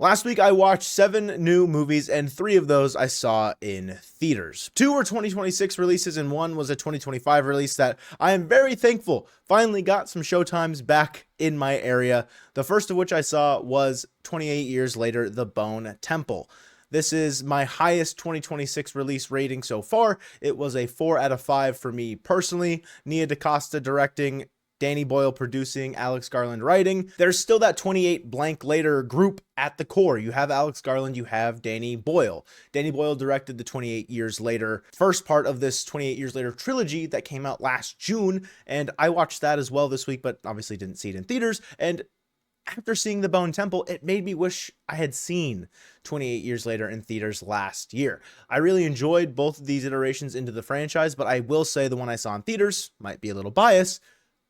Last week, I watched 7 new movies, and 3 of those I saw in theaters. 2 were 2026 releases, and 1 was a 2025 release that I am very thankful finally got some showtimes back in my area. The first of which I saw was 28 years later, The Bone Temple. This is my highest 2026 release rating so far. It was a 4 out of 5 for me personally. Nia DaCosta directing, Danny Boyle producing, Alex Garland writing. There's still that 28 blank later group at the core. You have Alex Garland, you have Danny Boyle. Danny Boyle directed the 28 years later first part of this 28 years later trilogy that came out last June, and I watched that as well this week, but obviously didn't see it in theaters. And after seeing The Bone Temple, it made me wish I had seen 28 years later in theaters last year. I really enjoyed both of these iterations into the franchise, but I will say the one I saw in theaters, might be a little biased,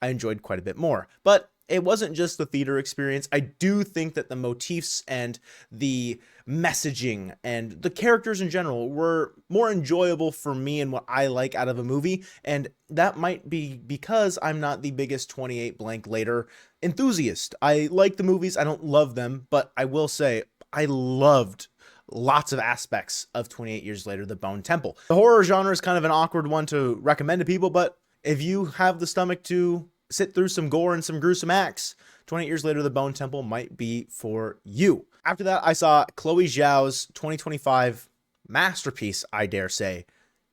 I enjoyed quite a bit more. But it wasn't just the theater experience. I do think that the motifs and the messaging and the characters in general were more enjoyable for me and what I like out of a movie. And that might be because I'm not the biggest 28 blank later enthusiast. I like the movies. I don't love them, but I will say I loved lots of aspects of 28 Years Later, The Bone Temple. The horror genre is kind of an awkward one to recommend to people, but if you have the stomach to sit through some gore and some gruesome acts, 28 Years Later, The Bone Temple might be for you. After that, I saw Chloe Zhao's 2025 masterpiece, I dare say,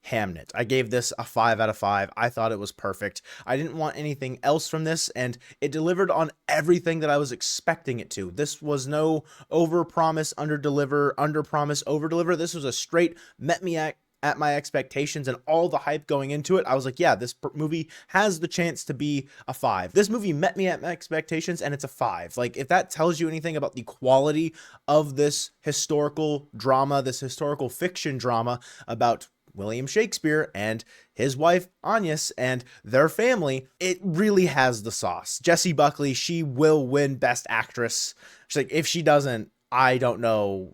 Hamnet. I gave this a 5 out of 5. I thought it was perfect. I didn't want anything else from this, and it delivered on everything that I was expecting it to. This was no over-promise, under-deliver, under-promise, over-deliver. This was a straight met me at my expectations and all the hype going into it. I was like, yeah, this movie has the chance to be a 5. This movie met me at my expectations and it's a 5. Like, if that tells you anything about the quality of this historical drama, this historical fiction drama about William Shakespeare and his wife Agnes and their family, it really has the sauce. Jessie Buckley, she will win Best Actress. She's like, if she doesn't, I don't know.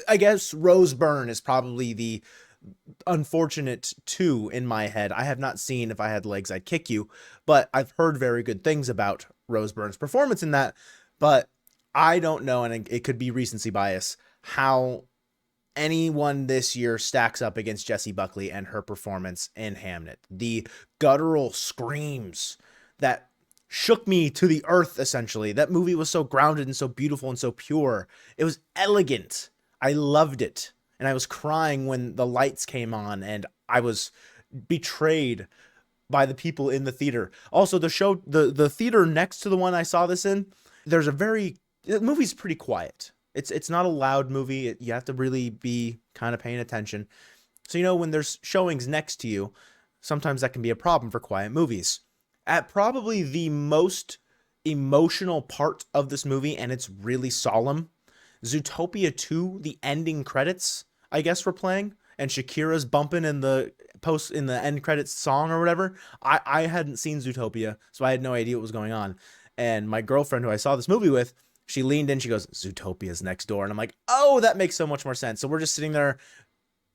I guess Rose Byrne is probably the unfortunate 2 in my head. I have not seen If I Had Legs, I'd Kick You, but I've heard very good things about Rose Byrne's performance in that, but I don't know, and it could be recency bias, how anyone this year stacks up against Jessie Buckley and her performance in Hamnet. The guttural screams that shook me to the earth, essentially. That movie was so grounded and so beautiful and so pure. It was elegant. I loved it. And I was crying when the lights came on and I was betrayed by the people in the theater. Also, the theater next to the one I saw this in, the movie's pretty quiet. It's not a loud movie. You have to really be kind of paying attention. So, when there's showings next to you, sometimes that can be a problem for quiet movies. At probably the most emotional part of this movie, and it's really solemn, Zootopia 2, the ending credits, I guess, were playing, and Shakira's bumping in the end credits song or whatever. I hadn't seen Zootopia, so I had no idea what was going on. And my girlfriend, who I saw this movie with, she leaned in, she goes, Zootopia's next door. And I'm like, oh, that makes so much more sense. So we're just sitting there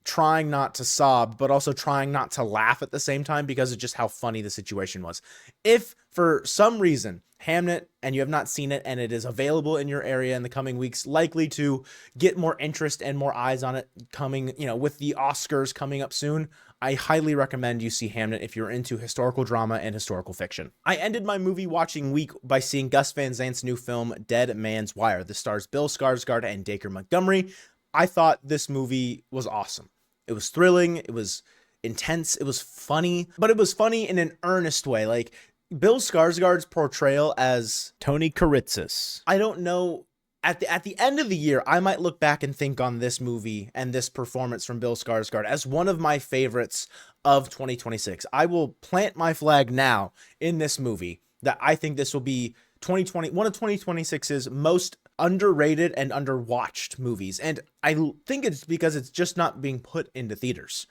trying not to sob, but also trying not to laugh at the same time because of just how funny the situation was. If for some reason Hamnet and you have not seen it and it is available in your area in the coming weeks, likely to get more interest and more eyes on it coming, with the Oscars coming up soon, I highly recommend you see Hamnet if you're into historical drama and historical fiction. I ended my movie watching week by seeing Gus Van Sant's new film, Dead Man's Wire. This stars Bill Skarsgård and Dacre Montgomery. I thought this movie was awesome. It was thrilling, it was intense, it was funny, but it was funny in an earnest way. Like, Bill Skarsgård's portrayal as Tony Kuritzis, I don't know, at the end of the year, I might look back and think on this movie and this performance from Bill Skarsgård as one of my favorites of 2026. I will plant my flag now in this movie that I think this will be one of 2026's most underrated and underwatched movies. And I think it's because it's just not being put into theaters.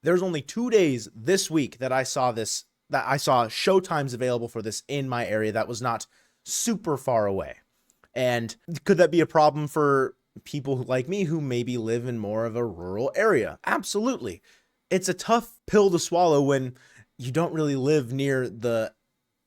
There's only 2 days this week that I saw showtimes available for this in my area that was not super far away. And could that be a problem for people like me who maybe live in more of a rural area? Absolutely. It's a tough pill to swallow when you don't really live near the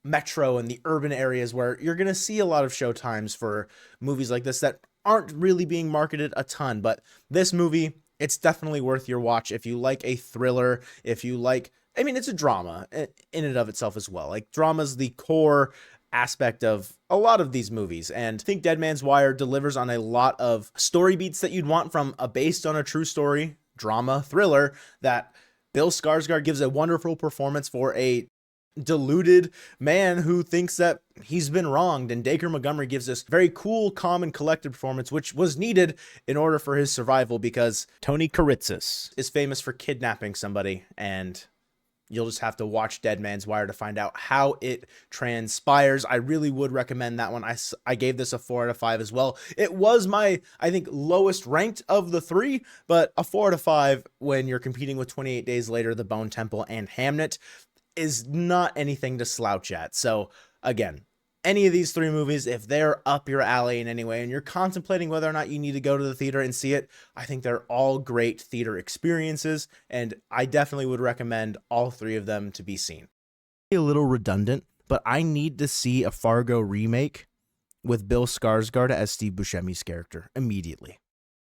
metro and the urban areas where you're going to see a lot of showtimes for movies like this that aren't really being marketed a ton, but this movie, it's definitely worth your watch if you like a thriller, if you like, I mean, it's a drama in and of itself as well. Like, drama's the core aspect of a lot of these movies, and I think Dead Man's Wire delivers on a lot of story beats that you'd want from a based on a true story drama thriller. That Bill Skarsgård gives a wonderful performance for a deluded man who thinks that he's been wronged, and Dacre Montgomery gives this very cool, calm, and collected performance, which was needed in order for his survival, because Tony Kuritzis is famous for kidnapping somebody, and you'll just have to watch Dead Man's Wire to find out how it transpires. I really would recommend that one. I gave this a 4 out of 5 as well. It was my, I think, lowest ranked of the 3, but a 4 out of 5 when you're competing with 28 Days Later, The Bone Temple, and Hamnet is not anything to slouch at. So again, any of these 3 movies, if they're up your alley in any way and you're contemplating whether or not you need to go to the theater and see it, I think they're all great theater experiences, and I definitely would recommend all 3 of them to be seen. A little redundant, but I need to see a Fargo remake with Bill Skarsgård as Steve Buscemi's character immediately.